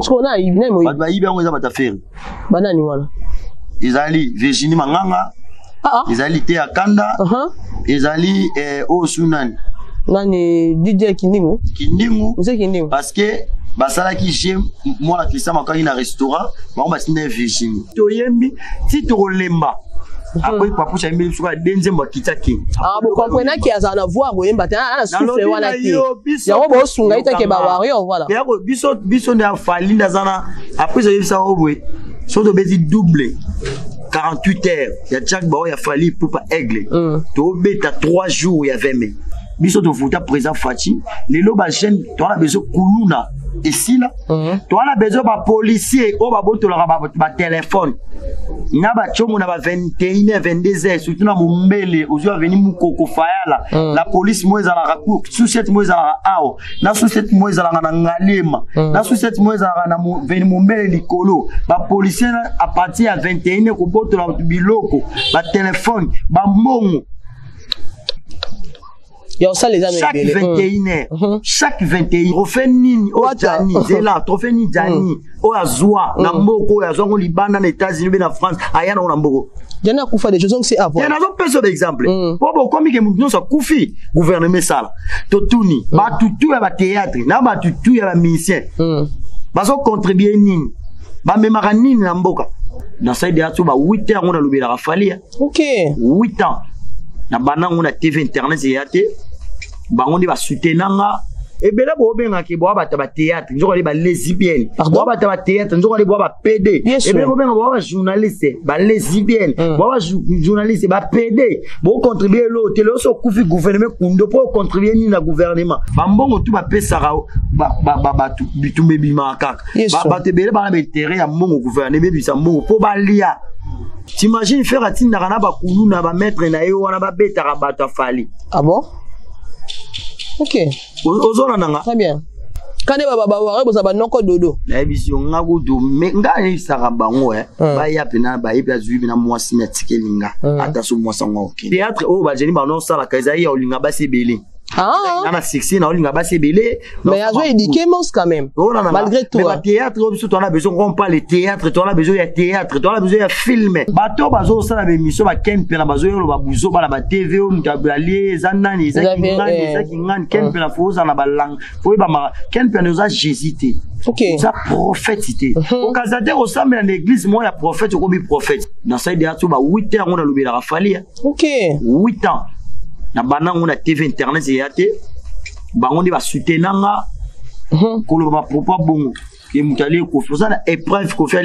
So na ibne mo. Ba ibe ngo za bataferi. Bana ni wana. Izali Virginie Manganga. Izali te akanda. Izali Osunani. Nani DJ Kindingu. Kindingu. Vous Kindingu. Parce que basala ki j'aime moi la Christian makaki na restaurant, ba ba sine Virginie. To yembi ti to lemba. Après quoi pour changer sur denze mba kitaki. Vous comprenez qu'il y a un voir ou yemba na souffle wana ki. Ya wo sunga itake ba wario voilà. Ya ko biso na fali ndazana après ça obwe. So to bezi double 48 heures. Ya Jack Bao ya fali pour pas aigle. To beta 3 jours ya 20 mai. Biso to futa présent Fati. Les loba chaîne to a besoin kuluna. Et si là, tu as besoin de policier, ou ba téléphone. Na ba chomo na ba 21h 22h surtout na mumbele ozo venir mukoko fayala la police moza la raku sous-chef moza la ao na sous-chef moza la na ngalema na sous-chef moza la na venir mumbele likolo ba policier à partir à 21h ko boto la biloko ba téléphone ba mbongo. Chaque 21h, chaque 21h, on fait nini, oh Jani, c'est là, on fait ni Jani, oh Azua, Namboko, Azua, on libana, les États-Unis, en France, Ayana, on Namboko. Il y en a qui font des choses, c'est avant. Il y en a d'autres personnes d'exemple. Pour comme il y a des gens qui font gouvernement ça, Totuni, bah tout y a théâtre, n'a pas tout y a musicien. Bah ça contribue nini, bah même à nini Namboka. Dans ça, il y a 8 ans, on a l'oublié la rafale. Ok. 8 ans. Na bana on a TV internet yate bango ndi ba soutenanga e bela bo benga ke bo ba théâtre njoko le ba lesbienne bo ba théâtre njoko le bo ba PD e bela bo benga bo ba journaliste ba lesbienne bo ba journaliste ba PD bo contribuer l'hôtel so kufi gouvernement kundo pour contribuer ni na gouvernement ba mbongo tu ba pesa ba tu bitumbe bima kaka ba te bela ba na intérêt ya mbongo gouvernement bisa mbongo pour ba lia. T'imagines faire à Tina Ranaba Koulouna, va mettre na yo, on va bête à rabattre fali. Ah bon? Ok. Très bien. Quand les baba waré, vous avez non dodo. La vision n'a go do, mais nga y sera bango, ba ya pena, ba y a zuivi na moi sinetique linga. Attention moi sans ok. Théâtre, oh, ba jeni ba non ça la kazaï, ou linga ba se belé. Ah, on a sexy, on a bassé belé. Mais il y a joué éduqué quand même. Malgré tout. Mais le théâtre, tu as besoin qu'on parle de théâtre, tu as besoin de théâtre, tu as besoin de film. Bateau, bazo, ça la émission, ba ken pe la bazo, ba bouzo, ba la TV, on t'a balé, zanani, zakingan, ken pe la fausse, on a balang. Oui, ba ken pe nous a jésuité. Ok. Ça prophétité. Au Casader, au sein de l'église, moi, il y a prophète, il y a prophète. Dans ça, il y a 8 ans, on a l'oublié la rafale. Ok. 8 ans. Na bana on a TV internet yate bango ndi ba soutenanga ko lo ba popa bongo ke mutali ko fosa na épreuve ko faire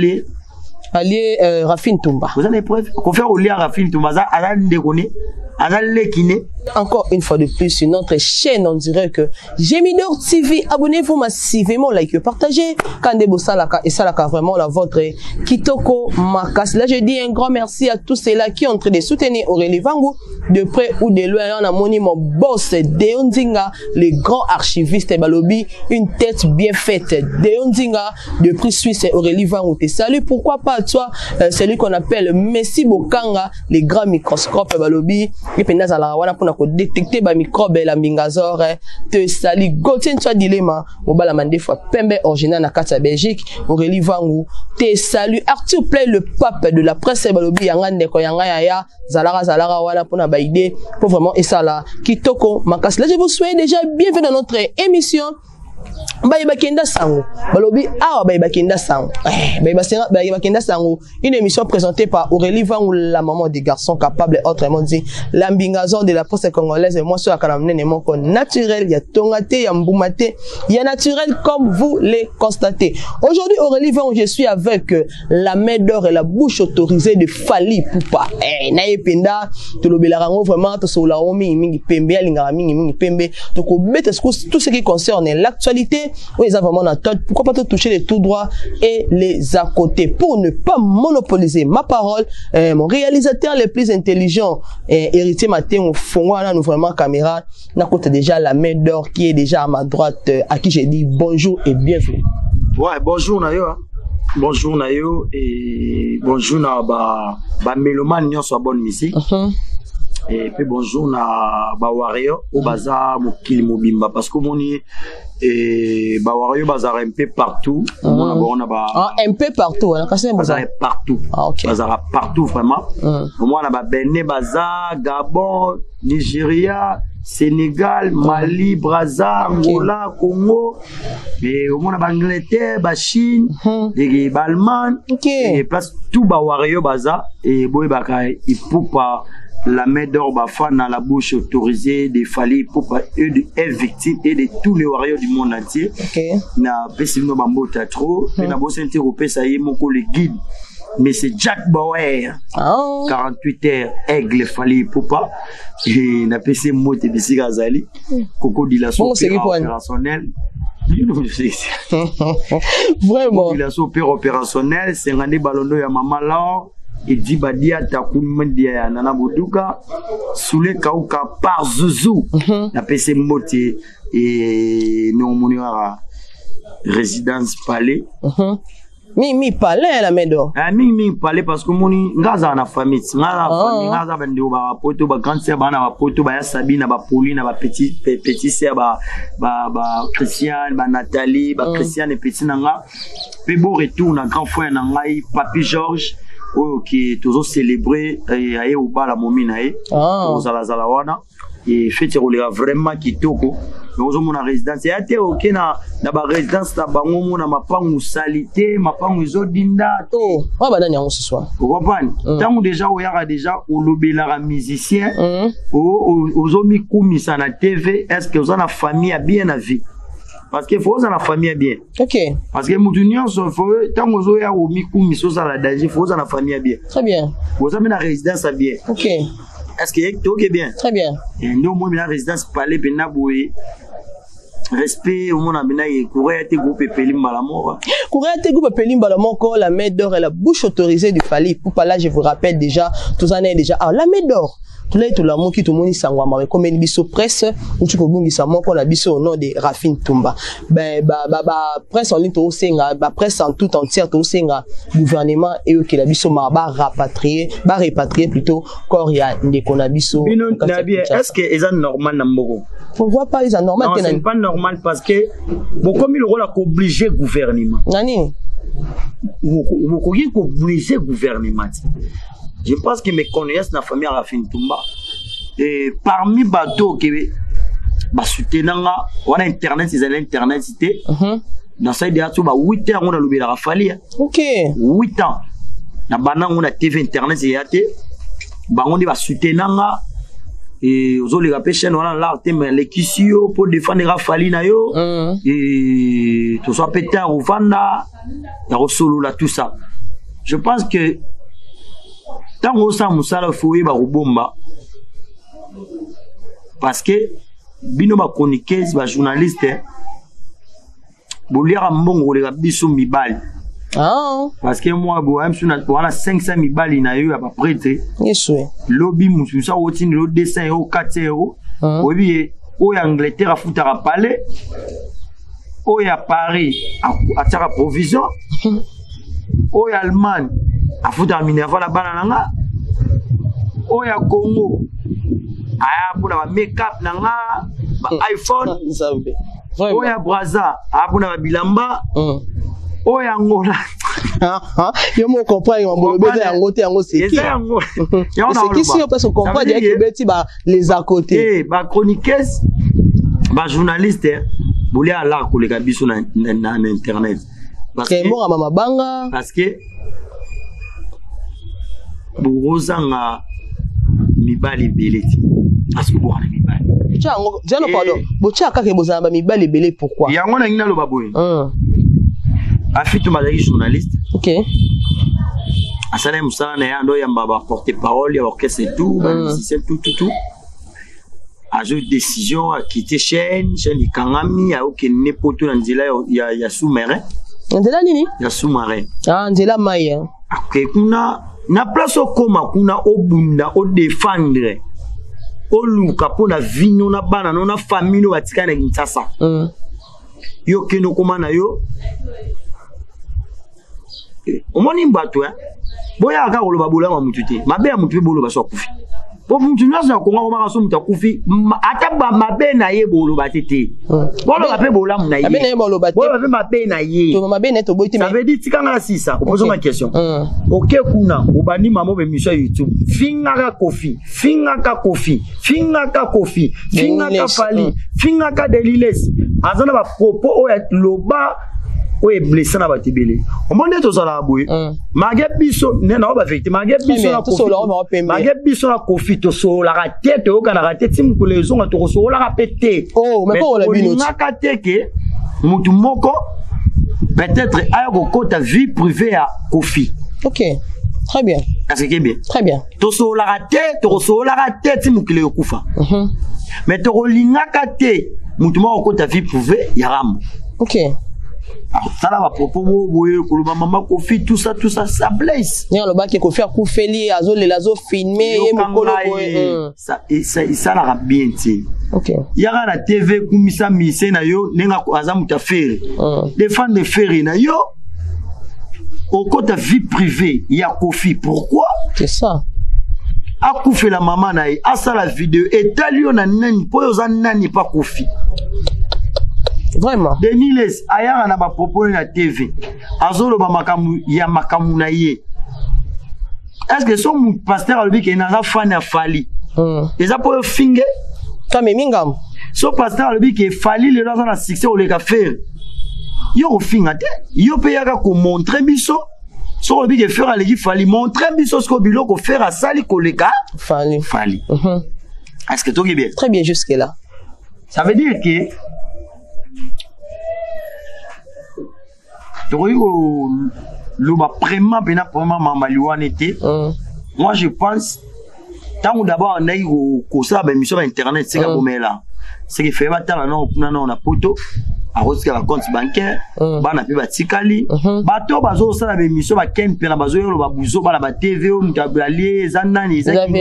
allié Rafine Toumba vous avez épreuve ko faire au lien Rafine Toumba ça ala ndekone ala lekine. Encore une fois de plus sur notre chaîne, on dirait que Gemidor TV, abonnez-vous massivement, likez, partagez. Kandebo Salaka et Salaka vraiment la vôtre Kitoko Makas. Là, je dis un grand merci à tous ceux-là qui ont en train de soutenir Aurélie Vangou de près ou de loin. On a moni mon boss Deondinga, le grand archiviste Balobi, une tête bien faite. Deondinga de prix suisse Aurélie Vangou. Salut, pourquoi pas toi, celui qu'on appelle Messi Bokanga, les grands microscopes Balobi. Et puis wana pour détecter ba microbe la mingazor te sali Gauthier toi dilema mobala mande fois pembe original na kata Belgique Aurélie Vangou te salut Arthur Play le pape de la presse balobi yanga ndeko yanga ya zalara wana pour na ba idée pour vraiment et ça là Kitoko Makas. Là je vous souhaite déjà bienvenue dans notre émission. Bakenda Sango balobi awa Bakenda Sango Bakenda Sango, une émission présentée par Aurélie Vangou, la maman des garçons capables, autrement dit l'ambingazon de la presse congolaise. Et moi sur la calamne mon naturel, il y a tongate, il y a mboumate, il y a naturel comme vous les constatez. Aujourd'hui Aurélie Vangou, je suis avec la main d'or et la bouche autorisée de Fally Ipupa. Naye penda to lobelarango vraiment to sola omi mingi pembe alingara mingi pembe to ko bete tout ce qui concerne l'actualité. Oui, ils ont vraiment la tête. Pourquoi pas te toucher les tout droits et les à côté pour ne pas monopoliser ma parole. Mon réalisateur le plus intelligent, héritier Matin, au fond, là, nous vraiment caméra. N'a côté déjà la main d'or qui est déjà à ma droite, à qui j'ai dit bonjour et bienvenue. Ouais, bonjour Nayo. Bonjour Nayo et bonjour na ba mélomane nyon soit bonne musique. Et puis bonjour na Bawario au bazar mokili mobimba parce que moni et Bawario bazar un peu partout. On a un peu partout, hein, bazar partout. Ah, ok. Bazar partout vraiment. Moi on a Benin bazar, Gabon, Nigeria, Sénégal, Mali, Brazza, Angola, Congo, et au moins Angleterre, Chine, et Allemagne, et place tout Bawario bazar et boy baka il faut pas la main d'or bafa dans la bouche autorisée des fallis pour pas eux de victimes et de tous les warriors du monde entier. Na pesino bambota trop, na bosse interrompé ça y est mon collègue guide. Mais c'est Jack Bauer, 48 heures, aigle falli pour pas. Et na PC mote bisi gazali, coco dilatation opérationnelle. Vraiment. Dilatation opérationnelle, c'est un balondo ya maman là. Et dit badia takumendia nana boduka soule kauka par Zouzou na PC mote et non monira résidence palais mi palais la medo mi palais parce que moni ngaza na famille ngaza bande ba poto ba grand sœur bana ba poto ba Sabine ba Pauline ba petit sœur ba Christiane ba Nathalie ba Christiane et petit nanga pe beau retour na grand frère nanga Papi Georges qui toujours célébré et au bas la momina aux alazalawana et fait vraiment kitoko nous avons une résidence et ate ok na ba résidence na bango mona mapangu salité mapangu zodinda to wa badani yango ce soir vous comprenez tant déjà o yara déjà o lobela musicien ozomi kumisa na TV est-ce que vous avez la famille a bien la vie. Parce qu'il faut que la famille bien. Ok. Parce que Moutunion, tant que vous avez au Mikou, Misso, ça la danger, il faut que la famille bien. Très bien. Vous avez la résidence bien. Ok. Est-ce que tout est bien? Très bien. Et nous, moi, la résidence palais, ben naboué. Respect, au monde a bien y courir te groupe Pelimba la mort. Courir te groupe Pelimba la mort, encore la main d'or et la bouche autorisée du Fali. Pour pas là, je vous rappelle déjà, tous années déjà. Ah, la main d'or. Tout là, tout l'amour qui tout le monde s'envoie, comme une biso presse, ou tu peux bungi sa mort, qu'on a biso au nom de Rafine Tumba. Ben, presse en ligne, tout senga, presse en tout entière, tout senga, gouvernement, et eux qui la biso répatrier plutôt, quand il y a des konabiso. Est-ce que c'est normal, Nambogo? Pourquoi pas, c'est normal? Non, c'est pas normal parce que, bon, comme il aura obligé gouvernement. Nani? Vous pouvez obliger gouvernement. Je pense que mes connaissances dans la famille Rafine Tumba. Et parmi les bateaux qui soutenaient, on a Internet, c'est l'Internet, c'était. Dans ça, il y a 8 ans, on a l'oublié la Rafali. Ok. 8 ans. On a TV Internet, c'est yaté. On a soutenir. Et aux autres, les chaînes, on a l'art, mais les Kissio pour défendre la Rafali. Et tout ça, pété au Vanda, solo là, tout ça. Je pense que tant que ça musala foué ba rubomba parce que bino ba chroniqueuse ba journaliste bolira mbongo le biso mibali parce que moi bo am suna wana 500 mibali na yo ba prêter yeswe lobby mususa wotini lo 200 € 400 €. Obi o ya Angleterre afutara palais o ya Paris a tara provision o ya Allemagne afuta minerva la banana oya Congo aya puna ba make-up nanga ba iPhone oya Brazza apuna ba bilamba oya Angola yo mo comprendre mambo beza yango te yango c'est qui c'est qui si on peut se comprendre que beti ba les à côté ba chroniqueuse ba journaliste bouli ala ko le kabiso na internet parce que mo mama banga parce que Borozanga mibali beleti parce que boana mibali chango jano pardon bocha kake bozanga mibali belé pourquoi yango na ngina lo baboy afitu mazaki journaliste OK asala musala na yando ya mbaba porte-parole ya orchestre et tout musicien tout a joué décision à quitter chaîne Kangami a aucun nepoto na nzela ya sous-marin nzela nini ya sous-marin nzela mai okay kuna na place au koma kuna obunda o défendre o luka pona vino na bana na famille no batika na Kinshasa yo keno koma na yo omoni mbato boya aka koloba bolama mutu te mabe ya mutu bolo baso kufi Pour vous dire ça comment on va assumer ta koufi ataba mabe na ye bolo batete bolo mabe bola na ye mabe na ye bolo batete bolo mabe na ye to mabe na to boiti ça veut dire tikanga sisa pose ma question OK kuna obani mamo be mission YouTube finga ka kofi finga ka fali finga ka deliles azana ba propos o et loba o e blessé na batibele o monde to sala boy mage biso na ba vérité mage biso na kofi mage biso na kofi to so la tête o kana la tête sim ko les onga to so la pété oh mais ko la bino na ka teke mutu moko peut-être ayo ko ta vie privée à kofi. OK, très bien. Est-ce que bien? Très bien. To so la tête sim ko le kufa mais to linga ka te mutu moko ko ta vie privée ya ram. OK. Ça là va propos boye ko maman kofi tout ça ça blesse. Ni on ba ke kofi akufeli azo le lazo filmer ye mokolo boye ça la bien ti. OK. Yara na TV kumisa mise na yo nenga azamu ta faire. Les fans de faire na yo au côté vie privée il y a kofi pourquoi? C'est ça. Akufe la maman na ye asa la vidéo et talio na nani po yo za nani pas kofi. Vraiment. Deniles ayara na ba propos na TV. Azolo ba makamu ya makamu na ye. Est-ce que son pasteur albi ke na fan ya fali? Eza po yo finge kame mingam. So pasteur albi ke fali le dans na succès o le ka faire. Yo finga te. Yo pe yaka ko montrer biso. So albi ke faire alegi fali montrer biso ce ko biloko faire a sali ko le ka fali. Est-ce que tout est bien? Très bien jusque là. Ça veut dire que moi je pense tant d'abord on a eu au ça ben mission internet c'est comme là c'est que fait battre non on a poto à cause que la compte bancaire bana pe batikali bato bazo ça la mission ba ken pe na bazo yo ba buzo ba la TV on tabali zanani zaki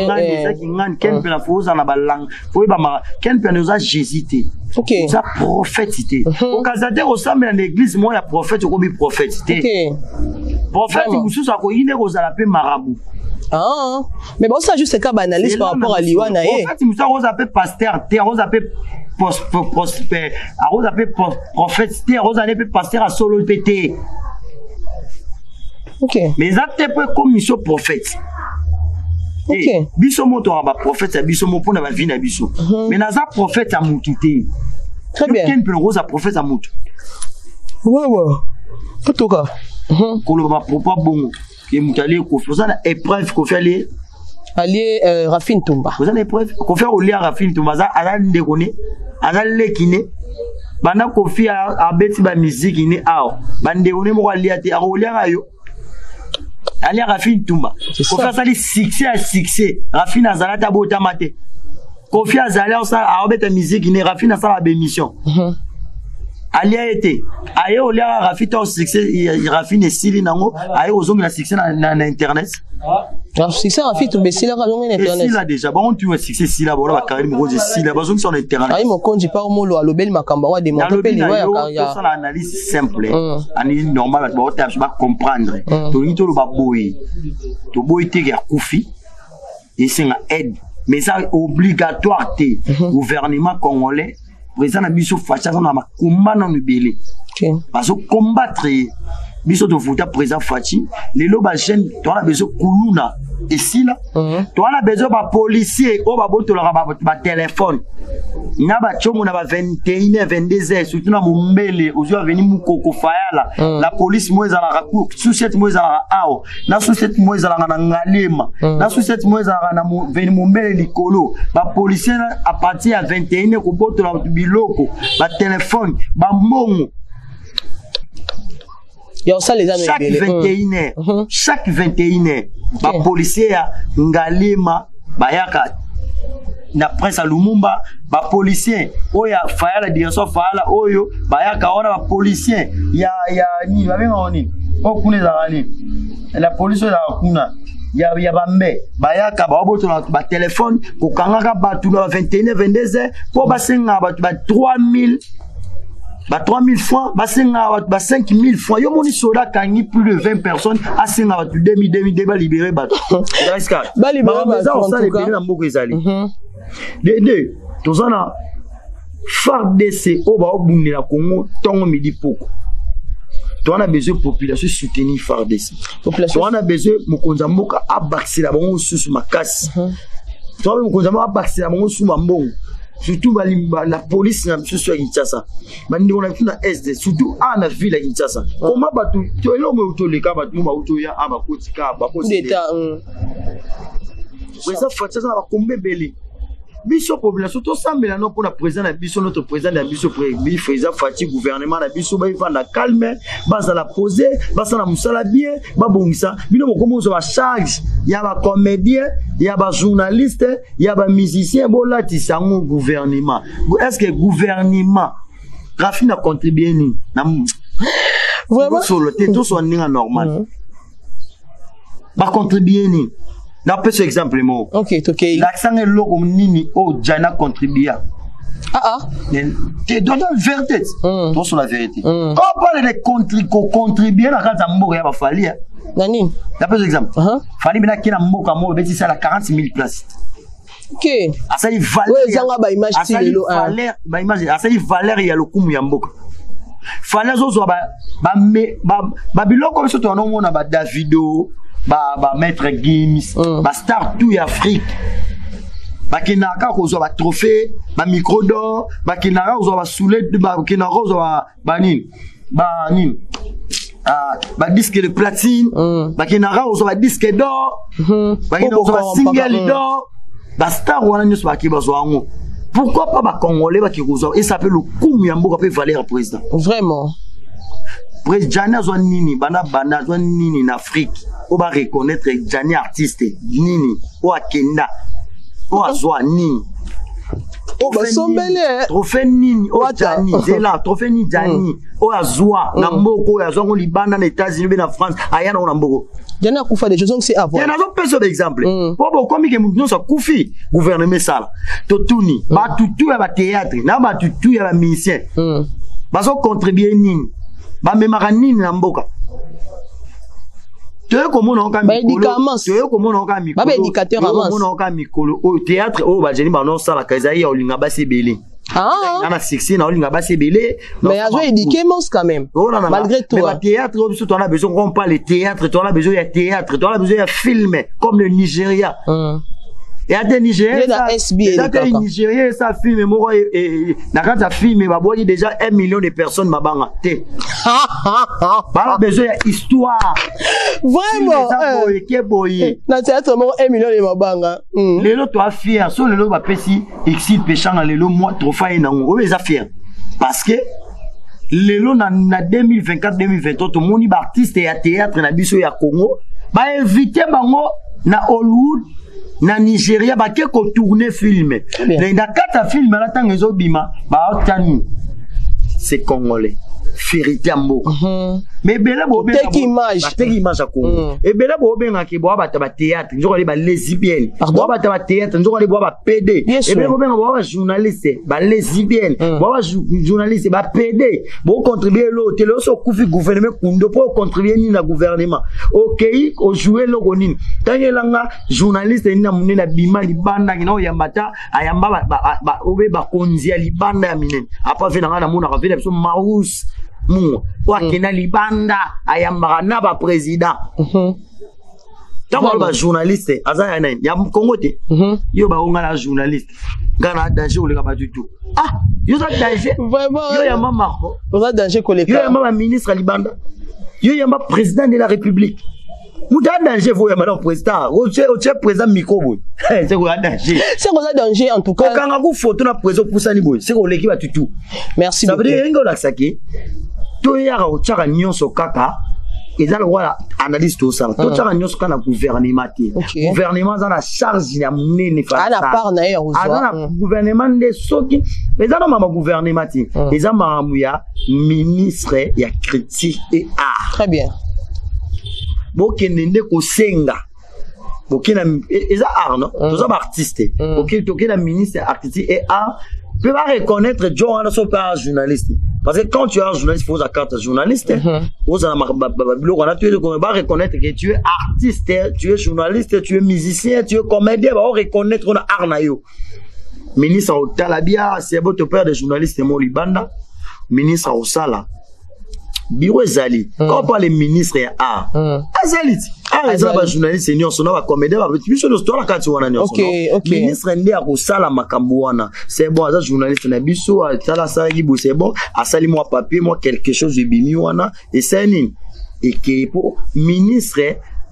ken pe na foza na balang faut ba ken pe nous a jésuité. OK. Ça prophétité. Au Canada au sein de l'église moi ya prophète ko bi prophétité. OK. Prophète musu sa ko yine ko za la pe marabout. Ah, mais bon ça juste ka banalise par rapport à Liwana eh. Prophète musu ko za pe pasteur, on za pe prospère, on za pe prophète, on za pe pasteur à solo pété. OK. Mais ça te peu comme mission prophète. OK. Biso moto ba prophète biso mo pona ba vie na biso. Mais na za prophète a mututé. Très bien. Ken pe rosa prophète a mutu. Ouais. En tout cas. Ko lo ba propos bongo. Ke mutale ko foza na épreuve ko faire les allié Rafine Tumba. Vous avez épreuve ko faire au lien Rafine Tumba za ala ndekone. Ala lekine. Bana ko fi a beti ba musique ni ao. Bande one mo aliate a rolia ayo. Ali Rafine Tumba. Ko fa sali succès. Rafine azalata bota mate. Ko fi azala ça a obeta musique ni Rafine ça la bémission. Ali a été. Ayo olia Rafine au succès Rafine sili nango ayo ozongi na succès na internet. Alors succès Rafine Tumba sili na zongi na internet. Sili là déjà bon tu vois succès sili là bon ba Karim Rose sili là bazongi sur internet. Ayi mo konji pa mo lo alobeli makamba wa démonter pe liwa ya ça l'analyse simple. Ani normal ba ota ba comprendre. To ni to lo ba boy. To boy te ya kufi. Et c'est une aide mais ça obligatoire te gouvernement congolais président na biso facha na makumba na mibele. OK. Parce que combattre biso to futa président Fachi lelo ba jeune to na beso kuluna ici là to na beso ba policier o ba botola ba téléphone na ba chomo na ba 21h 22h surtout na mumbele ozo venir mukoko fayala la police moza la raku sous-chef moza la ao na sous-chef moza la na ngalema na sous-chef moza la na venir mumbele likolo ba policier à partir à 21h ko botola biloko ba téléphone ba mbongo. Chaque 21h, ba policier ya ngalema bayaka na presse Lumumba ba policier oya fayala direction fayala oyo bayaka ona ba policier ya ni ba benga oni okune za ali la police la kuna ya bambe bayaka ba botola ba téléphone ko kangaka ba tu na 21h 22h ko ba senga ba 3000 Bah 3000 francs, bah 5000 francs. Yo moni soda kangi plus de 20 personnes, à 5 à 2000 débat libéré bah. Bah libéré bah. On ça libéré dans beaucoup ezali. De tozana FARDC au ba obundi na Congo tongo midi poko. On a besoin de population soutenir FARDC. On a besoin de mokonza mboka abaxi la bango sous makasi. Tu vois mokonza mboka abaxi la bango sous mambongo. Surtout la police na sous Kinshasa. Bandi on a tout na est surtout à la ville à Kinshasa. Comment batu tu es là mais auto les cas batu ma auto ya aba kotika ba kotika. Mais ça fait ça va combien belé. Biso population to sambela no pour la président na biso notre président na biso président Fati gouvernement na biso ba va na calme basa la poser basa na musala bien ba bongisa bino mo commence ba charge ya ba comédien ya ba journaliste ya ba musicien bo lati sango gouvernement est-ce que gouvernement Rafina contribuer ni na vraiment sur le tout soit normal ba contribuer ni. D'après ce exemple, moi. Ok. L'accent est là comme Nini, Jana contribue. Tu donnes la vérité. Toi, sur la vérité. Quand on parle de contribuer, la carte à mourir, il va falloir. Nani. D'après ce exemple. Fallait bien qu'il y ait un mot comme moi, c'est ça, 40 000 places. Ok. Ça y valeur. Oui, ça va image. Ça y valeur, il y a le coup, il y a un mot. Fallait aussi, biloko comme ça, tu as un nom, Davido. Ba maître Gims, ba star tout Afrique. Ba kinaka ko ba trophée, ba micro d'or, ba kinaka ko ba soulette, ba kinaka ko ba disque de platine, ba kinaka ko ba disque d'or, ba kinaka ko ba single d'or, ba star wana nyos ba ki ba zo ango. Pourquoi pas ba congolais ba ki ko zo et ça peut le coup yambo ka peut valer président. Vraiment. Président zo nini bana zo nini en Afrique. On va reconnaître Jani artiste nini ou akenda ou azwa nini o ba sombele trophée nini o Jani zela trophée ni Jani o azwa na mboko ya zongo libanda na États-Unis na France ayana na mboko Jani akufa des choses c'est avant. Il y a un peu d'exemple. Pour comme que nous sommes koufi gouvernement ça to tuni ba tutu ya ba théâtre na ba tutu ya ba musicien ba so contribuer nini ba memara nini na mboka. Tu es comme on a mis tu es comme on a mis éducateur au théâtre au bajeni ba non ça la kazaï au linga c'est belé na sexy na au linga c'est belé mais a joué éduqué mons quand même malgré tout mais le théâtre tu en as besoin on parle de théâtre tu en as besoin de théâtre tu en as besoin de film comme le Nigeria et à des Nigériens ça filme moi et na quand ça filme ba boyi déjà 1 million de personnes mabanga té pas besoin d'histoire vraiment na théâtre mo 1 million de mabanga les lots toi fier sur les lots ba pesi exil péchant les lots moi trop faille na ngo les fier parce que les lots na 2024 2023 tout monde ba artiste et théâtre na biso ya Congo ba inviter bango na Hollywood na Nigeria ba ke ko tourner film na kata film na tango ezobima ba otani c'est congolais vérité ambo mais bela bo be take image à Congo et bela bo benga ki bo ba théâtre nzo ba lesbienne bo ba théâtre nzo ba PD et bela bo benga bo ba journaliste ba lesbienne bo ba journaliste ba PD bo contribuer l'autre le so kufi gouvernement kundo pour contribuer ni na gouvernement OK o jouer lo konini tangelanga journaliste ni na munena bima libanda ngina yambata ayamba ba obe ba konzia libanda ya minen apa fe na mona ka fe so maus mu wakena libanda ayamba na ba président tant ba journaliste azaya na ya Congo te yo ba onga la journaliste ngana danger ole ka ba du tout yo za danger vraiment yo ya mama ko za danger collectif yo ya mama ministre libanda yo ya mama président de la république Mouta danger vous madame président au président micro c'est quoi danger c'est quoi danger en tout cas quand on photo na président pour ça ni boy c'est quoi l'équipe tout merci ça veut dire ngo la saki to ya o tchaka nyonso kaka ezala wala analyse tout ça to tchaka nyonso kana gouvernement gouvernement za na charge ya munene fa ana part na yo ana gouvernement de soki ezala mama gouvernement ti ezala mamu ya ministre ya critique et art très bien bokende ko senga bokena eza art non tous artistes OK tokena ministre artistique et art peut pas reconnaître John Anderson par journaliste. Parce que quand tu es un journaliste, il faut la carte journaliste. Tu vas reconnaître que tu es artiste, tu es journaliste, tu es musicien, tu es comédien, on va reconnaître on a Arnayo. Ministre au Talabia, c'est votre père de journaliste Molibanda. Ministre au Sala. Bureau Zali. Quand on parle de ministre et art. Azali. Azali journaliste senior son va comédien va tu sur l'histoire quand tu wana nyonso. Ministre ndé a kosala makambo wana. C'est bon azali journaliste na biso atala sala ki c'est bon, asali moi papier moi quelque chose de bimi wana et c'est nini. Et que pour ministre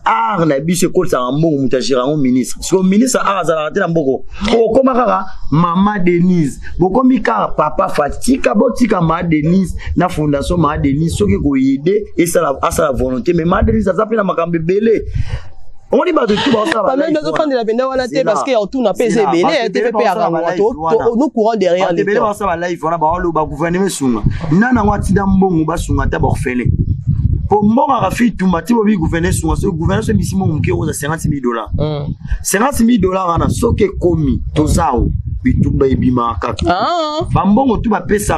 art na biso ko sa mbongo mutajira ngo ministre. So ministre art azala te na mboko. Ko koma kaka Mama Denise. Boko mika papa Fatika botika Ma Denise na fondation Ma Denise soki ko yede et ça la volonté mais Ma Denise ça s'appelle na makambe belé. On dit pas de tout ça va. Même dans quand de la benda wana te parce que tout na pese belé te fait perdre nous courons derrière les temps. Ça va live on a ba lo ba gouvernement sunga. Nana wati da mbongo ba sunga ta borfele. Pour moi, Rafi, tout m'a dit, oui, gouverner sur ce gouvernement, c'est minimum $50,000. $50,000, on a ce qui est commis, tout ça, bitumba ebima kaka. Bambongo tu ba pesa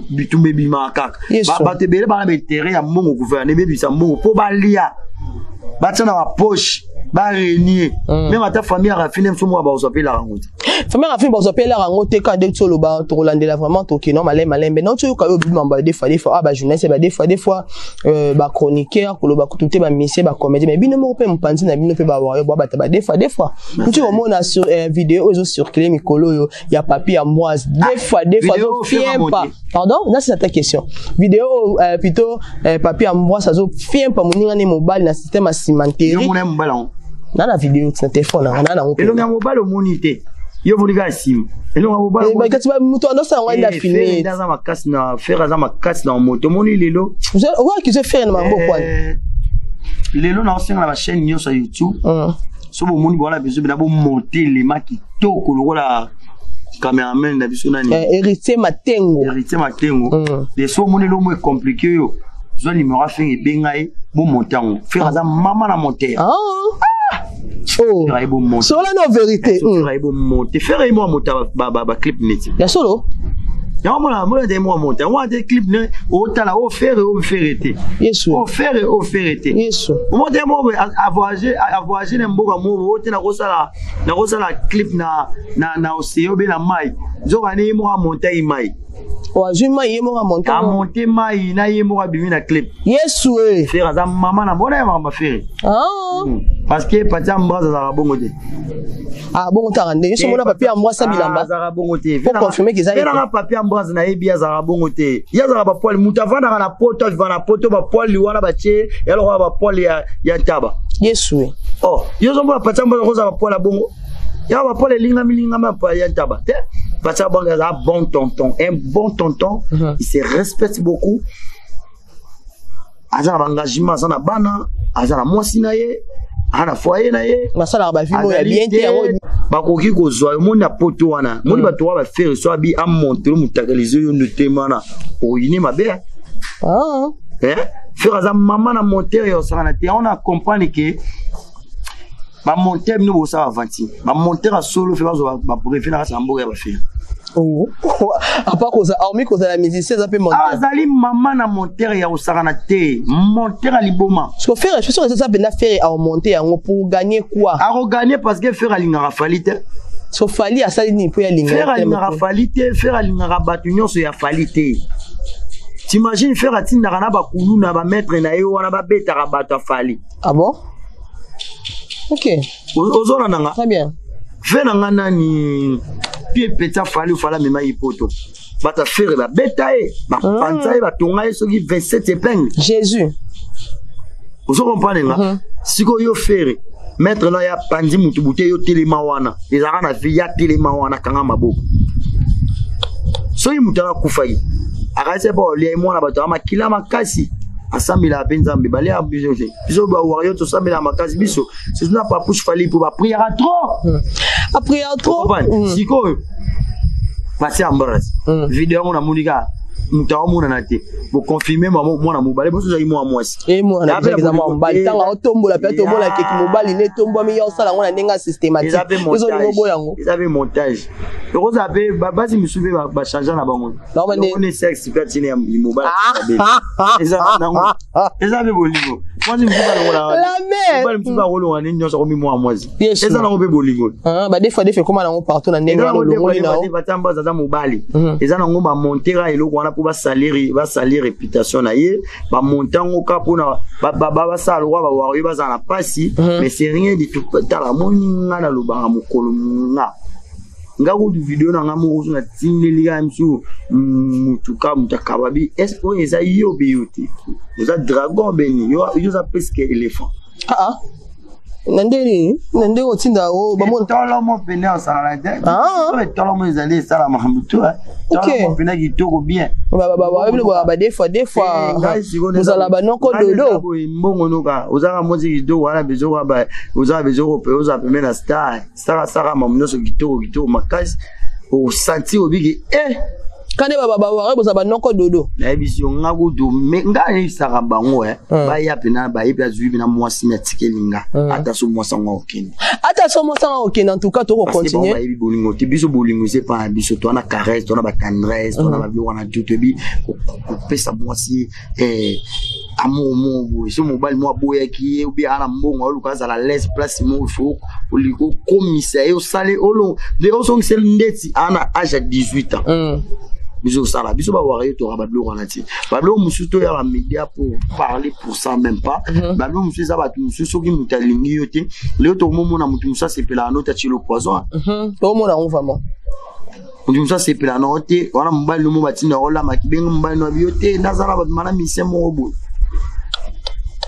bitumba ebima kaka. Ba te bele ba betere ya mbongo gouverner be bisa mbongo po ba lia. Ba tsana ba poche. Ba réunir même à ta famille Rafi nem so mo ba ozope la rangote. Famille Rafi ba ozope la rangote quand de solo ba to rolandela vraiment to kino malem mais non tu ka yo bimamba des fois ba journaliste ba des fois ba chroniqueur ko lo ba kututé ba monsieur ba comédien mais bino mo pe mpanzi na bino pe ba wa yo ba ta ba des fois tu au mona sur vidéo ils ont circulé mikolo yo ya papier Ambroise des fois fier pas pardon là c'est ta question vidéo plutôt papier Ambroise ça zo fier pas moninga ne mobile na système cimenterie dans la vidéo de téléphone on et le mobile au monité yo vouliez sim et le mobile mais quand tu vas muto dans ça on va filmer dans ma casse na faire dans ma casse dans moto moni lelo vous ouais que je fais na mambo quoi lelo na on la chaîne yo sur YouTube so bo moni voilà besoin na bo monter les maki to ko lokola cameraman na biso nani héritier Matengo les so moni lo mo compliqué yo zo numéro fait et bengai bon montant faire ça maman la monter oh sur la non vérité faire moi monter ba clip net ya solo ya moi de moi monter moi des clips ne au tala au faire été yesu au faire été yesu moi de moi avoyager na mboka mo wote na kosala clip na océan be na mai zo ani moi monter mai o azuma yemo ka monter a monter mai na yemo ka bimi na clip yesu faire ça maman na bona ma faire parce que patia Ambroise za bongo te bongo tarande yesu mona papier Ambroise bilamba za bongo te pour confirmer qu'ils avaient na papier Ambroise na ebia za bongo te ya za ba poil mutavana na poto vana poto ba poil wana ba che ya lo ba poil ya taba yesu yesu mona patia Ambroise za ba poil bongo ya ba poil linga ma poil ya taba te patia Ambroise za bon tonton un bon tonton il se respecte beaucoup azana engagement azana bana azana mwasi na ye ana foyer na ye masala ba vimo ya bien te ba koki ko zo mo na poto wana mo ba to ba faire so bi am monter mutakalizo yo ntemana o yini mabe faire za maman na monter yo sana te on a comprendre que ba monter no bo sa avanti ba monter a solo fait ba préférer na sa mbo ya ba faire à part cause hormis cause la musicien ça peut monter azali maman na monter ya osakana te monter à liboma ce que faire je suis sûr que ça peut faire à monter pour gagner quoi à gagner parce que faire alinga falite so fali à ça ni pour alinga faire alinga falite faire alinga batunyo so ya falite t'imagines faire atinda kana ba kulu na ba maître na yo wana ba beta ka bata fali ah bon ok ozona nanga très bien fait nanga nani pied peta fali fala mema ipoto bata faire ba betae ba panzae ba tonga so ki 27 épingles Jésus vous comprenez nga siko yo faire mettre na ya pandi mutu bute yo telema wana ezaka na vie ya telema wana kanga maboko so yi mutana kufai akaise ba le mwana bato amakila makasi asambila penza mbali ya biso ba wario to sambila makasi biso c'est na pas push fali pour ba prière trop après trop siko Patia Ambroise vidéo na munika mutawa mona na te bo confirmer maman mwana mobali bo soza imo amwasi moi na exactement mobali tanga otombola pe to mola keki mobali ne tombo mi yo sala ngona nenga systématique ils avaient montage donc ça avait basi misube ba changer na bango on est sexe peut tiner mobile ils avaient bolingo moi je me suis pas la mère pas me suis pas rolo en nyo so mi mo amwasi ils na ngo be bolingo ba des fois comment na ngo partout na nenga longo na ba tamba za mobali ils na ngo ba montera eloko wana pour ba salir réputation na ye ba montango ka pona ba sala wa ba wa ba za na pasi mais c'est rien du tout tala moninga na lobanga mokolo nga ngaku du vidéo na ngamu na tineli ga msu mutuka mutakababi est o eza yo beauty eza dragon beni yo za presque éléphant nandeli nande otinda o ba mon tolo mo pene osala de tolo mo ezali sala mamutu tolo mo pene kitoko bien ba des fois vous allez ba non ko dodo mbongo noka ozaka mozi kitoko wala bezo ba ozaka bezo pe oza pe na star mamuno so kitoko makasi o senti obiki kane ba boza ba noko dodo na biso ngaku do nga ni saka bango ba ya pena ba ipa zubi na mwasi na tikelinga ata so mwasa ngokeni en tout cas to continuer ba ibi bolingo te biso bolingo c'est pas biso to na caresse to na ba tendresse to na ba bilo na tout bi ko pesa mwasi amour mo so mobile mo boya ki obi ana mbongo oluka za la laisse place mo fo oliko commissaire o sale olo de oso ngel ndeti ana âge 18 ans biso sala biso ba wari to rablo ranati bablo musuto ya ba média pour parler pour ça même pas bablo musuto za ba musuto soki mutalingi yote leo to momo na mutu musa sepela no ta chilo poison to mo na on vraiment mutu musa sepela no te wana mbali no mo batinda ola makibenga mbali no biote nazala ba mana mise mo obo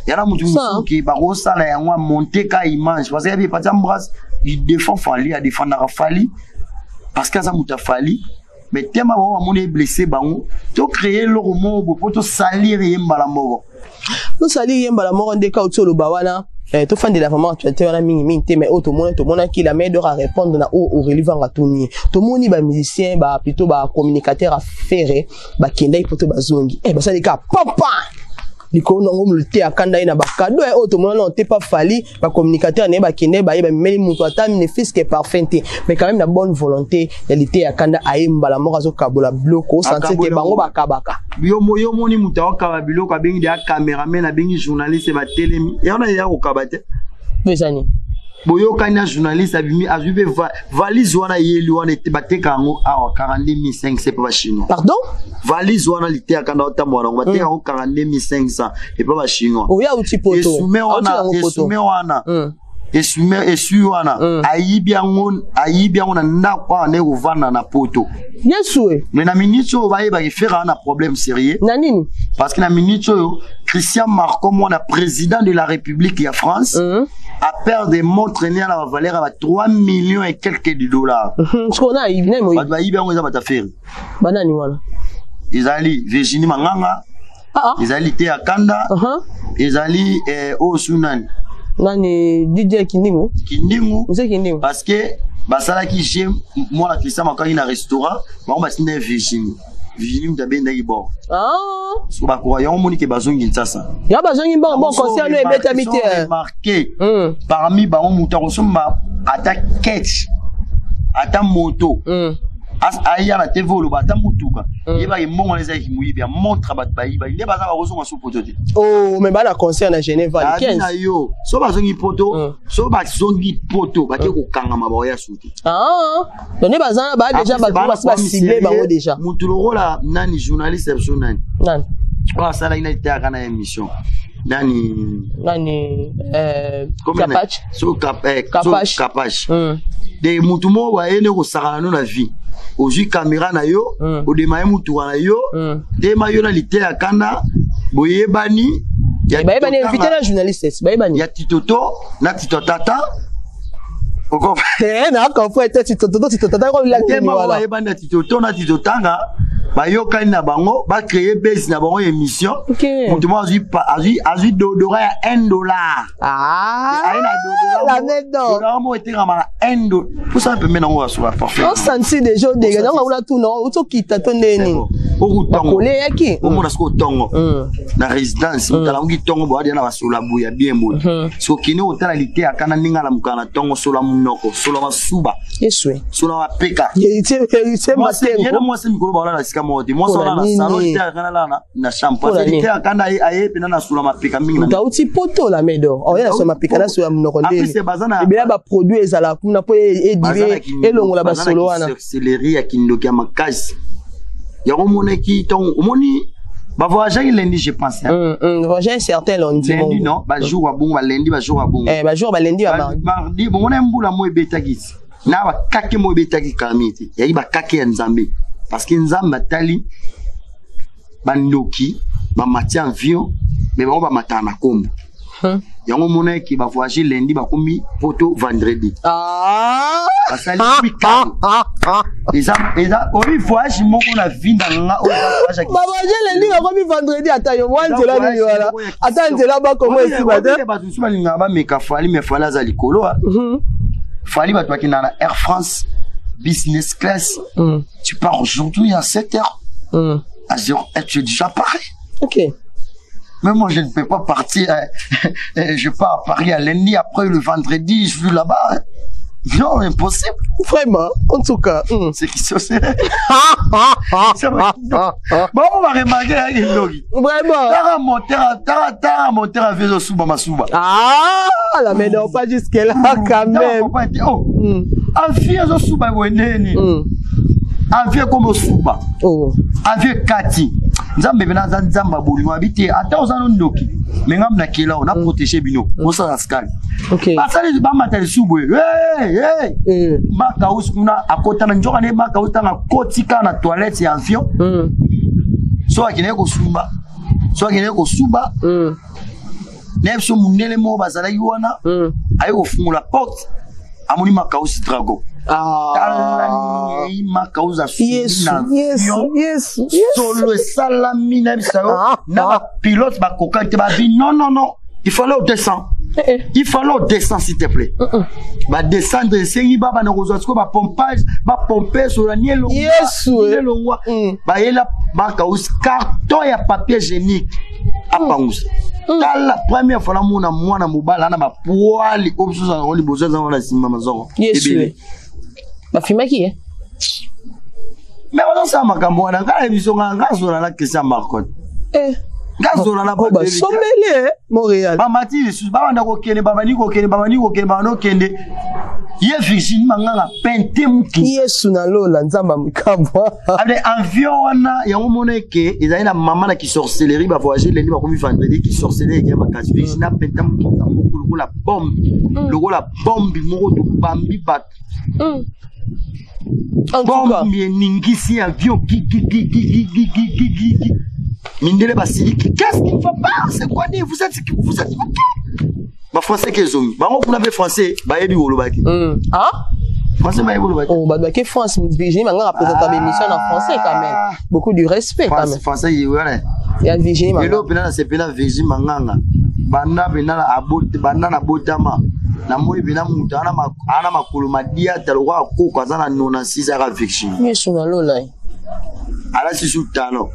yana mutu musu ki ba ko sala ya ngwa monter ka image parce que bi pata mbras il défend Fali a défendre Fali parce que ça muta Fali mais tema ba mon est blessé bango to créer le roman pour to salir yembala moko to salir yembala moko ndeka otolo bawana to fandi la vraiment actualité wana mingi te mais auto mona qui la meilleure à répondre na au relevant à toni to moni ba musicien ba plutôt ba communicateur à faire ba kenda ipoto bazongi ba ça les gars papa likono ngom luté akanda ina bakado auto mona te pas Fali ba communicateur ne ba kende ba meli muto atami ne fils que parfait mais quand même la bonne volonté ya luté akanda ayemba la moko zo kabola bloko sentir que bango bakabaka yo moni muto akaba biloko abengi dia cameraman abengi journaliste ba telemi yana ya okabate bezani boyo kanya journaliste abimi azube valise wana yeli wana te bateka ngo awa 42500 pa chinois pardon valise wana lité akanda otambo wana bateka ngo 42500 et pas ba chinois oya uti poto esume wana esume wana ayibi yango na ndakwa ne uvana na poto yesu mais na minito ba yeba ki faire un problème sérieux na nini parce que na minito Christian Marco mon président de la République de France a peur de m'entraîner à la valeur à 3 millions et quelques de dollars. Ce qu'on a, il y a un affaire. Banani wala. Ils Virginie Manganga. Ils allaient à Kanda. Ils allaient au Sunan. Nani DJ Kindingu. Kindingu. Parce que basala qui j'aime moi la Christian Marco in un restaurant, on va signer Virginie. Virginie mtabenda ibo. So ba ko yon moni ke bazongi ntasa. Ya bazongi bon concert no ebeta mité. Marqué parmi ba on muta ko somba ata catch ata moto. Aya la TV lo bata mutuka. Yeba imbongo leza kimuyibi ya montre bat bayiba. Inde baza ba kozonga so poto te. Oh mais ba na concert na Genève le 15. Na yo. So bazongi poto, so bazongi poto ba ke ko kanga maboya suti. Donnez baza ba déjà ba ciblé bango déjà. Mutuloro la nani journaliste nani. Nani. Wa sala ina ite aka na émission. Nani Capache. So Capache. De mutumo wa ene ko sakana no na vie. Oji caméra na yo, o de maye mutu na yo, de mayo na lité ya kanda, boyebani, ya boyebani invité na journaliste, boyebani. Ya titoto, na titotata. Na ko faut être titoto ko la de mayo boyebani na titoto na titotanga. bayoka na bango ba créer base na bango émission mutu mo azui dodora ya $1 la nedo dodora mo etenga mala $1 pour ça peut maintenant on va parfait on sentit déjà des gens on a tout non auto kita to ndeni okole yaki o mona sko tongo na résidence mutala ngi tongo bo na basola buya bien bo so kine otala lité akana ninga la mukana tongo sola munoko sola masuba yeswe sola mapeka héritier matengo moi c'est mikolo ba la sika modi moi sola na salon lité akana la na champagne lité akana aye pena na sola mapeka mingi na uti poto la medo o ya sola mapeka na sola munoko ndeni ebela ba produit ezala kuna po edibe elongola ba solo wana céleri ya kindoki ya makasi ya omoneki ton omoni ba voyager lundi je pense voyager certain lundi non ba jour bon ba lundi ba jour bon ba jour ba lundi ba mardi bon on a mbula mo ebetaki na ba kake mo ebetaki kamiti ya ba kake ya nzambe parce que nzamba tali bandoki ba mati avion mais ba matana kombo yango monaki ba voyager lundi ba komi poto vendredi basali weekend eza obi voyage moko na vinda nga o voyage ba voyager lundi ba komi vendredi ata yo mwanzela ni wala ata nzela ba komo esi bade ba tusu balinga ba meka fali me fala za likolo fali ba toi qui na Air France business class tu pars aujourd'hui à 7h à 0h tu es déjà paré. OK. Mais moi, je ne peux pas partir. Je pars à Paris à lundi, après le vendredi, je suis là-bas. Non, impossible. Vraiment, en tout cas. C'est qui ça, c'est... Bon, on va remarquer avec une logique. Vraiment. T'as monté à vélo souba ma souba. La mais non, pas jusqu'à là, quand même. Oh, en vieux souba, en vieux comme souba. En vieux kati. Nzambe bena nzamba bolingo habité ata ozana ndoki menga mna kela on a protéger bino osa askal OK asali ba matali subo maka usuna akota na njoka ne maka utanga kotika na toilette ya avion so akine ko suba nepso munele mo bazala yuana ayo fungula porte amoni maka usi drago Yes. Solo salami na pilote ba kokante ba dit non il fallait descendre s'il te plaît ba descendre sengi baba na kozwa ba pompage ba pomper sur la nielo ba yela ba kaus carton ya papier hygiénique apangusa la première fois na mwana mobala na ba poali opso za oli bozo za na simba mazongo ebele ba fimaki mais on ça makambo wana ngala émission ngazona na kesa marcon ngazona na ba sommelier Montréal ba mati su ba banda ko kene ba bani ko kende ye Virginie manganga pente muki yesu na lola nzamba mukabwa ale avion wana ya moneke ezali na mama na ki sorcellerie ba voyager lundi ba komi vendredi ki sorcellerie ya ba kasi Virginie pente muki moko la bombe moko to bambi bat bon ningisi avion mindele basiliki qu'est-ce qui ne va pas c'est quoi dire vous êtes ba français que zomi ba on avait français ba yebi wolobaki français ba yebi wolobaki ba ke France Virginie manga représenter l'émission en français quand même beaucoup de respect quand même français yewala ya Virginie manga elo pena c'est pena Virginie manganga bana pena abote bana na botama na moi bina mutu ana makulu madia talwa ko kwazana 96 ara Virginie yesu na lola ala sisu talo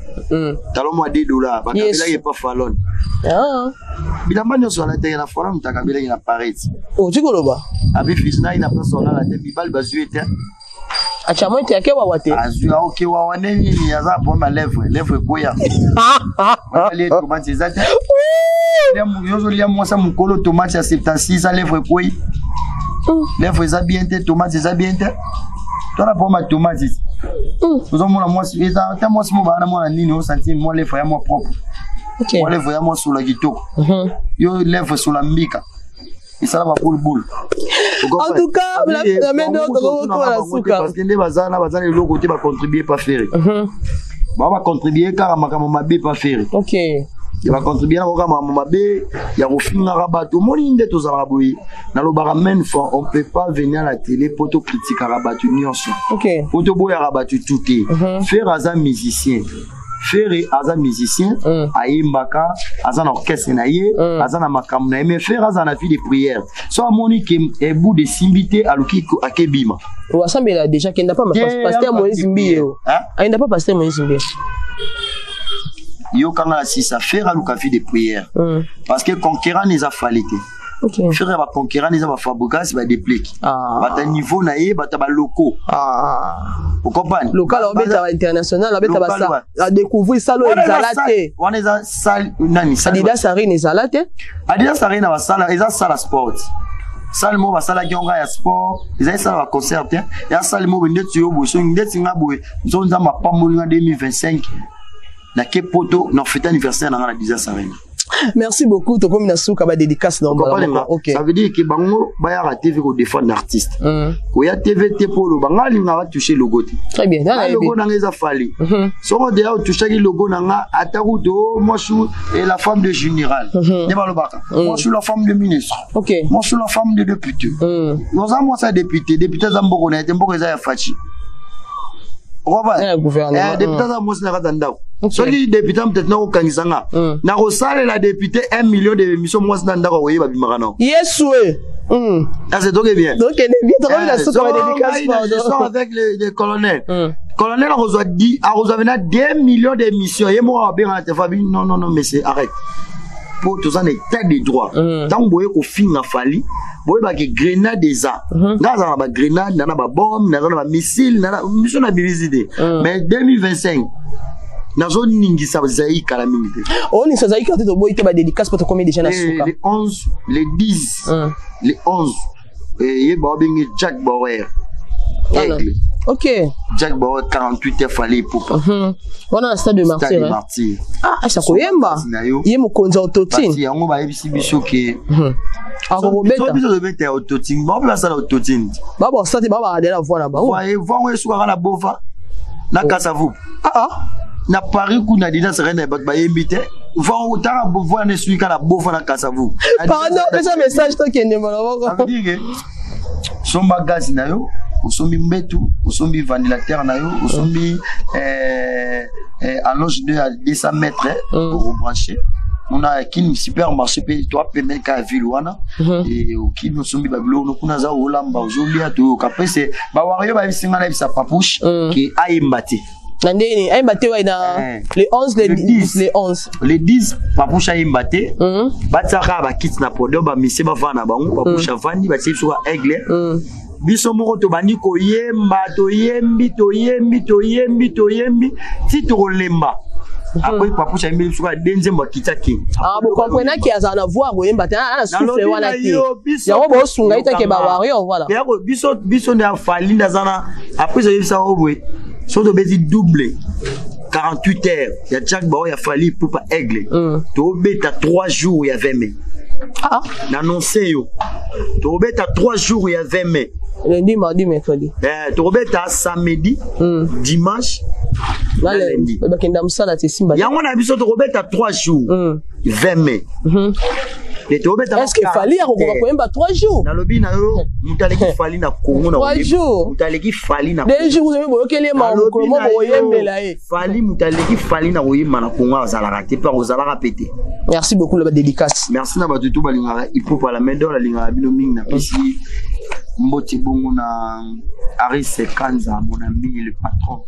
mo $10 bakabila ye pa falon bilamba nyonso ala te na falon mutakabila na Paris tikoloba abi fisna ina persona la te bibal bazuete achamo te akewa wate azu oke wa waneni ni aza pour ma lèvre koya les tomates ezate yozo lia moi ça mukolo tomate ya 76 à lèvre koyi lèvre eza bien te tomate eza bien te tona pour ma tomate nous avons moi eza ta moi mo bana moi nini au sentir moi lèvre ya moi propre OK moi lèvre ya moi sur la kitoko yo lèvre sur la mbika isala ba boule en tout cas la main d'ordre ko la suka parce que bazana le logo te ba contribuer pas faire ba contribuer car makambo mabe pas faire OK il va contribuer à Mamabe, il y a Rofinga Rabato, Moninde to Zaraboui. Dans le barman, on ne peut pas venir à la télé pour te critiquer à Rabato, ok. Pour te boire à Rabato tout est. Faire un musicien. Faire un musicien, Aïmbaka, Azan orchestre naïe, Azan Amakam naïe, mais faire un fille de prière. Soit Monique est bout de Simbité à Lukiko à Kebima. Ou Assemblée là déjà qu'il n'a pas pasteur Moïse Mbi. Il n'a pas pasteur Moïse Mbi. Yo kanga si ça faire à Lukafi de prière. Parce que conquérant les a falité. Ok. Faire va conquérant les a fabriquer va dépliquer. Bata niveau naïe, bata ba locaux. Vous comprenez? Local on beta international, on beta basa. A découvrir ça lo exalate. On est à salle nani salle. Adidas Arena exalate. Adidas Arena va salle, ils a salle sport. Salle mo va salle qui ya sport, ils a salle va concert. Il y a salle mo bende tu yo bo so ndet singa boy. Zonza ma pamolinga 2025. Na ke poto na fête anniversaire na Adidas Arena. Merci beaucoup. Tu as souka ba dédicace dans le okay. Ça veut dire que bango ba ya TV ko défendre l'artiste. Ko ya TV te polo banga linga va toucher logo. Très bien. Le logo na ngeza fali. So on déjà toucher le logo na nga atarudo moi je suis la femme de général. Ne ba lo baka. Moi je suis la femme de ministre. OK. Moi je suis la femme de député. Nous avons ça député Zamboko na Mboko za ya fachi. Gouvernement. Député za mo na katandao. Soki député peut-être na okangisanga na rosale la député 1 million de émissions moi na ndako oyeba bimarana yesue c'est donc bien la souka dédicace avec le colonel colonel a reçoit 2 millions d'émissions et moi bien te fabi non mais c'est arrête pour tout ça état de droit tant boye ko finga fali boye ba ke grenade eza ngaza ba grenade na ba bombe na ba missile na mission na biliside mais 2025 nazo ningisa zaï kala mingi on ni zaï quand to boy te ba dédicace pour combien déjà na souka les 11 les 10 les 11 et ba bengi Jack Bauer OK Jack Bauer 48 heures fallait pour pas on a un stade de martyr ça koyemba yé mo konza autotine parce yango ba yebisi biso ke akobeta biso de beta autotine ba place la autotine ba bon ça te ba ba de la voix là-bas voyez voir souka na bova na Kasavu na Paris kuna dina serena ba yembite va utara bovoir ne suika na bova na Kasavu pardon ce message to kende malabo ça veut dire que son bagage na yo usombi mbetu usombi ventilateur na yo usombi allonge de à 200 mètres pour brancher on a un supermarché pe toi permet ka ville wana et qui nous sombi babilo no kuna za olamba aujourd'hui ato kapese ba wario ba bisinga na bisa papouche qui aimbati Nandeni, aimbate wa ina les 11 les 11 les 10 papouche aimbate batsaka ba kit na podo ba mise ba vana ba on papouche vandi ba tsi so aigle biso moko to bani ko yemba to yembi ti to lemba après papouche aimbé so denze mba kitaki vous comprenez qu'il y a na voir yemba ta na souffle wana ti ya bo sunga itake ba wario voilà ya biso na fali ndazana après ça ça obwe so to bezi double 48 heures il y a Jack Bauer il a fallu pour pas aigle to beta 3 jours il y a 20 mai n'annoncer yo to beta 3 jours il y a 20 mai lundi mardi mercredi to beta samedi dimanche lundi bakenda musala te simba yango na biso to beta 3 jours 20 mai est-ce qu'il fallait à 3 jours? Dans le bin, mutaleki fali na Congo na 3 jours. Mutaleki fali na. 2 jours vous avez bloqué les mains. Fali mutaleki fali na oyema na Congo azala raté par ozala rapété. Merci beaucoup la dédicace. Merci na batutu balingara ipo par la main d'or la lingara bino ming na pesi mboti bongo na Aris Kanza mon ami le patron.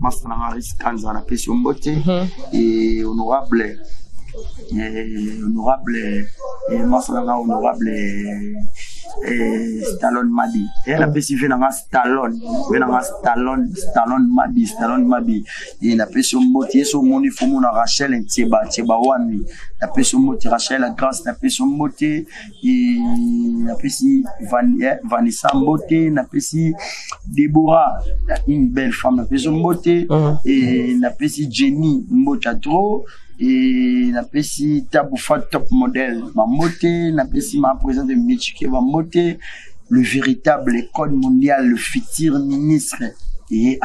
Master Aris Kanza na pesi mboti et honorable Stallone Madi et la PCV n'a Stallone Madi et la PCV motier son moni fomo na Rachel Nteba wani la PCV motier Rachel la grâce la PCV motier et la PCV Vanessa Mbote la PCV Deborah une belle femme la PCV Mbote et la PCV Jenny Mbotadro et la PCI Taboufa top modèle va monter, la PCI ma présidente de Michike va monter, le véritable école mondiale, le futur ministre et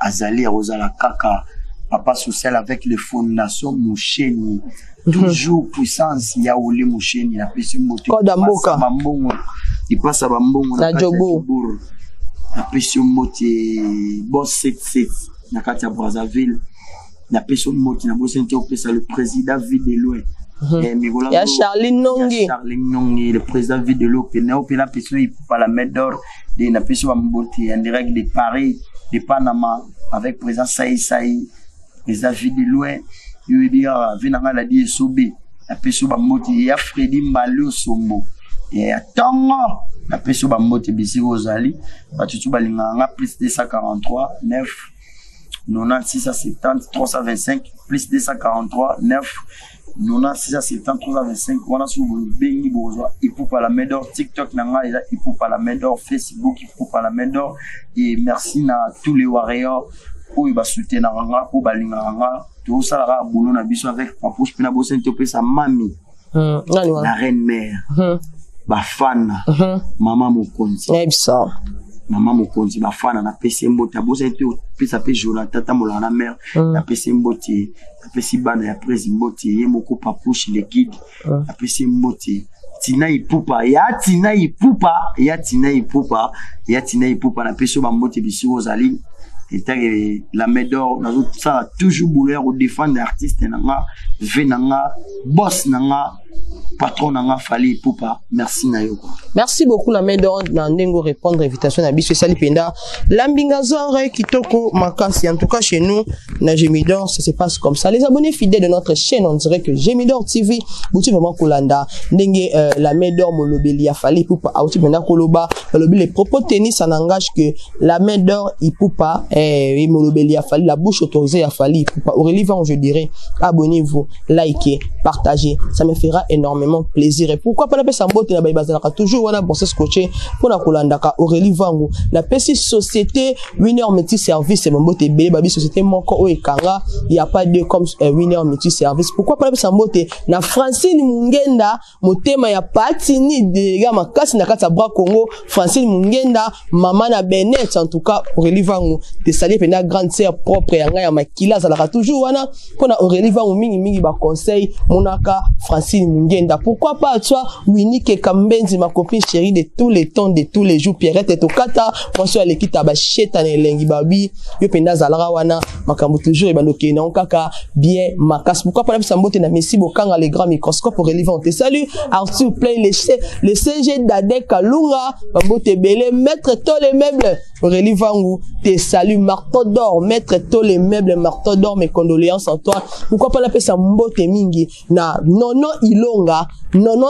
Azali Rosala Kaka papa social avec les fondations Moucheni. Toujours puissance, il y a Olé Moucheni, la personne moto. Il passe à Bambongo, na Jobo. La personne moto, Boss 77, na Katia Brazzaville. La personne moto, na Boss le président Vidéloin. Il y a Charline Nongi. Le président Vidélo, la personne, il peut pas la mettre d'or. La personne moto, en direct de Paris, de Panama, avec le président Saï. Les avis de loin, il veut dire, venant la dire Sobé, la personne va monter, il y a Freddy Malou Sombo. Et attends, la personne va monter, Bissi Rosali, tu vas aller plus de 143, 9, 96 670, 325, plus de 243, 9, 96 670, 325, on a souvent béni bourgeois, il faut pas la main d'or, TikTok, il faut pas la main d'or, Facebook, il faut pas la main d'or, et merci à tous les warriors. Où il va soutenir Nanga, où Balinganga, tout ça là, boulot na biso avec Papouche Pina Bossen Topé sa mamie, la reine mère, Bafana, maman Mokonzi, maman Mokonzi, Bafana na PC Mboti, Bossen Topé sa pe Jonathan Tamolana mère, na PC Mboti, na PC Bana ya Prezi Mboti, Moko Papouche le guide, na PC Mboti. Tina Ipupa, ya Tina Ipupa, ya Tina Ipupa, ya Tina Ipupa, na PC Mboti biso Rosalie. Et la médor, ça a toujours voulu défendre l'artiste, venanga, boss nanga, patron nanga, Fally Ipupa. Merci Nayo. Merci beaucoup la médor d'Andengo répondre à l'invitation à Bissou Salipenda. L'ambingazore Kitoko Makasi, en tout cas chez nous, na Gemidor, ça se passe comme ça. Les abonnés fidèles de notre chaîne, on dirait que Gemidor TV, bouti vraiment Kolanda, Ndenge la médor Molobeli a Fally Ipupa, Auti Benda Koloba, les propos tennis en engage que la médor Ipupa, Molobeli a Fally, la bouche autorisée à Fally Ipupa. Aurélie Van, je dirais, abonnez-vous, likez, partagez, ça me fera énormément plaisir. Et pourquoi pas la personne botte na baibazalaka toujours wana bon scotché pour na kolandaka Aurélie Vangu la petite société Winner Multi Service et mambote bele babi société moko o ekanga il y a pas de comme Winner Multi Service. Pourquoi pas la personne botte na Francine Mungenda motema ya patini de ga makasi na kata bras Congo Francine Mungenda maman na Benet en tout cas Aurélie Vangu te saluer pena grande sœur propre yanga ya makila zalaka toujours wana pour na Aurélie Vangu mingi ba conseil monaka Francine Mungenda. Pourquoi pas toi Winnie Kambenzi, ma copine chérie de tous les temps, de tous les jours, Pierrette et Tokata, moi sur l'équipe Tabacheta et Lengi Babi, yo penda Zalra wana, makambo toujours et banoke na kaka bien makas. Pourquoi pas la sambote na Messi Bokanga les grands microscopes pour relevant te salut Arthur Play les CG d'Adek Kalunga, Bambote Belé, mettre tous les meubles Aurélie Vangu, te salue Marteau d'or, mettre tous les meubles Marteau d'or, mes condoléances en toi. Pourquoi pas la paix Sambote Mingi na Nono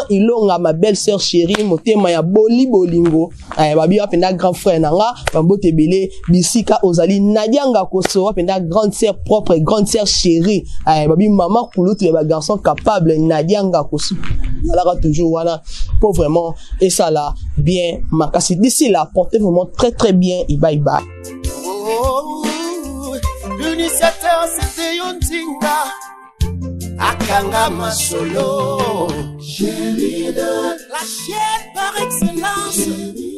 Ilonga, ma belle sœur chérie, motema ya Boli Bolingo, babi wapenda grand frère nanga, Bambote Belé, Bisika Ozali, Nadianga Koso, wapenda grande sœur propre, grande sœur chérie, babi maman Kouloutou, les garçons capables, Nadianga Koso. Alors toujours voilà, pour vraiment, et ça là, bien, makasi. D'ici là, portez vraiment très très bien, et bye bye. Oh, l'initiateur c'était Yontinga, Akanga Masolo, la chaîne par excellence.